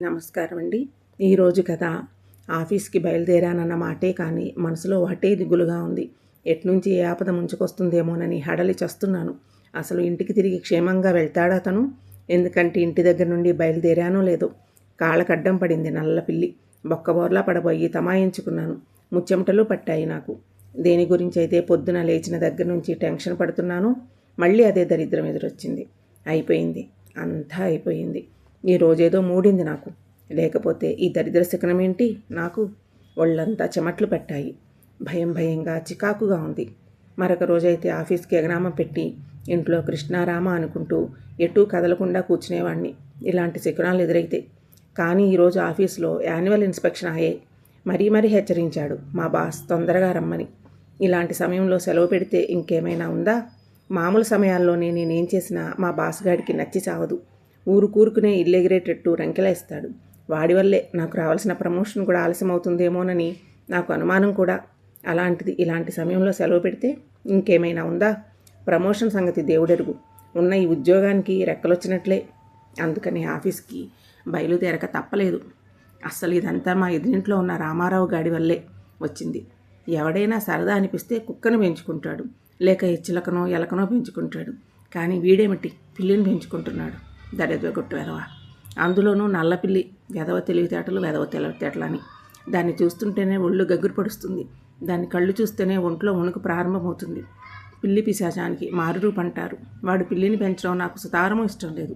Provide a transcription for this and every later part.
నమస్కారం అండి. ఈరోజు కథ ఆఫీస్కి బయలుదేరానన్న మాటే కానీ మనసులో ఒకటే దిగులుగా ఉంది. ఎట్నుంచి ఏ ఆపద ముంచుకొస్తుందేమోనని హడలి చస్తున్నాను. అసలు ఇంటికి తిరిగి క్షేమంగా వెళ్తాడా తను? ఎందుకంటే ఇంటి దగ్గర నుండి బయలుదేరానో లేదో కాళ్ళకడ్డం పడింది నల్ల పిల్లి. బొక్కబోర్లా పడబోయి తమాయించుకున్నాను. ముచ్చెమటలు పట్టాయి నాకు. దేని గురించి అయితే పొద్దున లేచిన దగ్గర నుంచి టెన్షన్ పడుతున్నానో మళ్ళీ అదే దరిద్రం ఎదురొచ్చింది. అయిపోయింది, అంతా అయిపోయింది. ఈ రోజేదో మూడింది నాకు. లేకపోతే ఈ దరిద్ర శకునమేంటి నాకు? ఒళ్ళంతా చెమట్లు పెట్టాయి. భయంగా చికాకుగా ఉంది. మరొక రోజైతే ఆఫీస్కి ఎగనామం పెట్టి ఇంట్లో కృష్ణారామ అనుకుంటూ ఎటూ కదలకుండా కూర్చునేవాణ్ణి ఇలాంటి శకునాలు ఎదురైతే. కానీ ఈరోజు ఆఫీస్లో యాన్యువల్ ఇన్స్పెక్షన్ అయ్యే మరీ హెచ్చరించాడు మా బాస్ తొందరగా రమ్మని. ఇలాంటి సమయంలో సెలవు పెడితే ఇంకేమైనా ఉందా? మామూలు సమయాల్లోనే నేనేం చేసినా మా బాస్ గాడికి నచ్చి చావదు. ఊరుకూరుకునే ఇల్లెగిరేటట్టు రంకెలేస్తాడు. వాడి వల్లే నాకు రావాల్సిన ప్రమోషన్ కూడా ఆలస్యం అవుతుందేమోనని నాకు అనుమానం కూడా. అలాంటిది ఇలాంటి సమయంలో సెలవు పెడితే ఇంకేమైనా ఉందా? ప్రమోషన్ సంగతి దేవుడెరుగు. ఉన్న ఈ ఉద్యోగానికి రెక్కలొచ్చినట్లే. అందుకని ఆఫీస్కి బయలుదేరక తప్పలేదు. అస్సలు ఇదంతా మా ఎదురింట్లో ఉన్న రామారావు గాడి వల్లే వచ్చింది. ఎవడైనా సరదా అనిపిస్తే కుక్కను పెంచుకుంటాడు, లేక చిలకనో ఎలకనో పెంచుకుంటాడు. కానీ వీడేమిటి పిల్లిని పెంచుకుంటున్నాడు? దరిద్రగొట్టు వెధవ. అందులోనూ నల్లపిల్లి. వెధవ తెలివితేటలు అని. దాన్ని చూస్తుంటేనే ఒళ్ళు గగ్గురు పడుస్తుంది. దాని కళ్ళు చూస్తేనే ఒంట్లో వణుకు ప్రారంభమవుతుంది. పిల్లి పిశాచానికి మారురూపు అంటారు. వాడు పిల్లిని పెంచడం నాకు సుతారమూ ఇష్టం లేదు.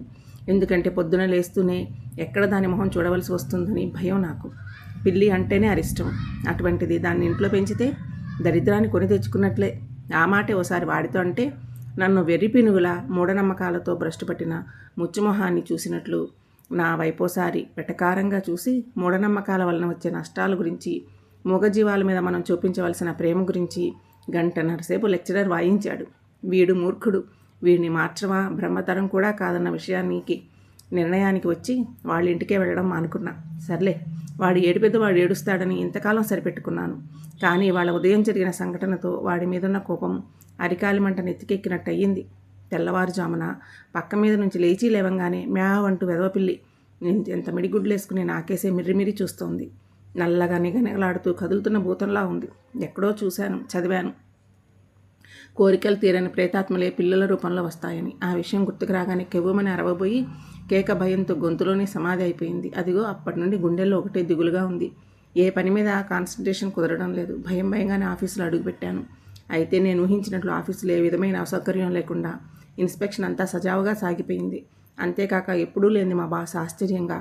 ఎందుకంటే పొద్దున లేస్తూనే ఎక్కడ దాని మొహం చూడవలసి వస్తుందని భయం నాకు. పిల్లి అంటేనే అరిష్టం. అటువంటిది దాన్ని ఇంట్లో పెంచితే దరిద్రాన్ని కొని తెచ్చుకున్నట్లే. ఆ మాటే ఓసారి వాడితో అంటే నన్ను వెర్రిపినుగుల మూఢనమ్మకాలతో భ్రష్టుపట్టిన ముచ్చుమొహాన్ని చూసినట్లు నా వైపోసారి వెటకారంగా చూసి మూఢనమ్మకాల వలన వచ్చే నష్టాల గురించి, మూగజీవాల మీద మనం చూపించవలసిన ప్రేమ గురించి గంటన్నరసేపు లెక్చరర్ వాయించాడు. వీడు మూర్ఖుడు, వీడిని మార్చవా బ్రహ్మతరం కూడా కాదన్న విషయానికి నిర్ణయానికి వచ్చి వాళ్ళ ఇంటికే వెళ్ళడం అనుకున్నా. సర్లే, వాడు ఏడుపెద్దు వాడు ఏడుస్తాడని ఇంతకాలం సరిపెట్టుకున్నాను. కానీ వాళ్ళ ఉదయం జరిగిన సంఘటనతో వాడి మీదున్న కోపం అరికాలి మంట నెత్తికెక్కినట్టు అయ్యింది. తెల్లవారుజామున పక్క మీద నుంచి లేచి లేవంగానే మ్యావ్ అంటూ వెదవపిల్లి ఎంత మిడిగుడ్లేసుకుని నాకేసే మిర్రిమిరి చూస్తోంది. నల్లగా నిగనిగలాడుతూ కదులుతున్న భూతంలా ఉంది. ఎక్కడో చూశాను, చదివాను. కోరికలు తీరని ప్రేతాత్మలే పిల్లల రూపంలో వస్తాయని. ఆ విషయం గుర్తుకు రాగానే కెవ్వుమని అరవబోయి కేక భయంతో గొంతులోనే సమాధి అయిపోయింది. అదిగో అప్పటి నుండి గుండెల్లో ఒకటే దిగులుగా ఉంది. ఏ పని మీద కాన్సన్ట్రేషన్ కుదరడం లేదు. భయంగానే ఆఫీసులో అడుగుపెట్టాను. అయితే నేను ఊహించినట్లు ఆఫీసులో ఏ విధమైన అసౌకర్యం లేకుండా ఇన్స్పెక్షన్ అంతా సజావుగా సాగిపోయింది. అంతేకాక ఎప్పుడూ లేని మా బాస్ ఆశ్చర్యంగా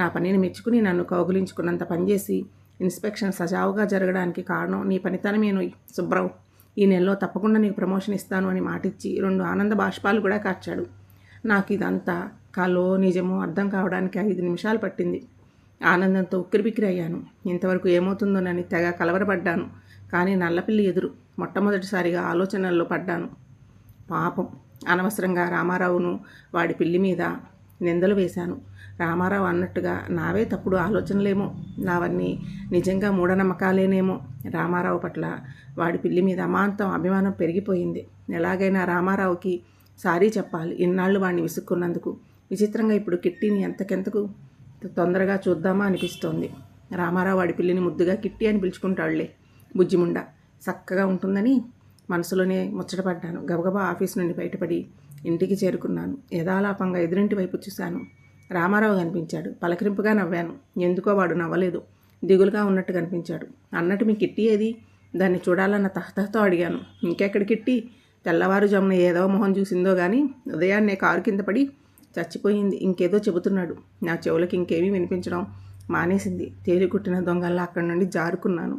నా పనిని మెచ్చుకుని నన్ను కౌగులించుకున్నంత పనిచేసి ఇన్స్పెక్షన్ సజావుగా జరగడానికి కారణం నీ పనితనమేను సుబ్రావ్. ఈ నెలలో తప్పకుండా నీకు ప్రమోషన్ ఇస్తాను అని మాటిచ్చి 2 ఆనంద బాష్పాలు కూడా కార్చాడు. నాకు ఇదంతా కలో నిజమో అర్థం కావడానికి 5 నిమిషాలు పట్టింది. ఆనందంతో ఉక్కిరిబిక్కిరి అయ్యాను. ఇంతవరకు ఏమవుతుందోనని తెగ కలవరపడ్డాను. కానీ నల్లపిల్లి ఎదురు మొట్టమొదటిసారిగా ఆలోచనల్లో పడ్డాను. పాపం, అనవసరంగా రామారావును వాడి పిల్లి మీద నిందలు వేశాను. రామారావు అన్నట్టుగా నావే తప్పుడు ఆలోచనలేమో, నావన్నీ నిజంగా మూఢనమ్మకాలేనేమో. రామారావు పట్ల వాడి పిల్లి మీద అమాంతం అభిమానం పెరిగిపోయింది. ఎలాగైనా రామారావుకి సారీ చెప్పాలి, ఇన్నాళ్ళు వాడిని విసుక్కున్నందుకు. విచిత్రంగా ఇప్పుడు కిట్టీని ఎంతకెంతకు తొందరగా చూద్దామా అనిపిస్తోంది. రామారావు వాడి పిల్లిని ముద్దుగా కిట్టి అని పిలుచుకుంటాడులే, బుజ్జిముండ. చక్కగా ఉంటుందని మనసులోనే ముచ్చటపడ్డాను. గబగబా ఆఫీస్ నుండి బయటపడి ఇంటికి చేరుకున్నాను. యథాలాపంగా ఎదురింటి వైపు చూశాను. రామారావు కనిపించాడు. పలకరింపుగా నవ్వాను. ఎందుకో వాడు నవ్వలేదు. దిగులుగా ఉన్నట్టు కనిపించాడు. అన్నట్టు మీ కిట్టి ఏది? దాన్ని చూడాలన్న తహతహతో అడిగాను. ఇంకెక్కడి కిట్టి? తెల్లవారుజామున ఏదో మొహం చూసిందో కానీ ఉదయాన్నే కారు కింద పడి చచ్చిపోయింది. ఇంకేదో చెబుతున్నాడు. నా చెవులకి ఇంకేమీ వినిపించడం మానేసింది. తేలికుట్టిన దొంగల్లా అక్కడి నుండి జారుకున్నాను.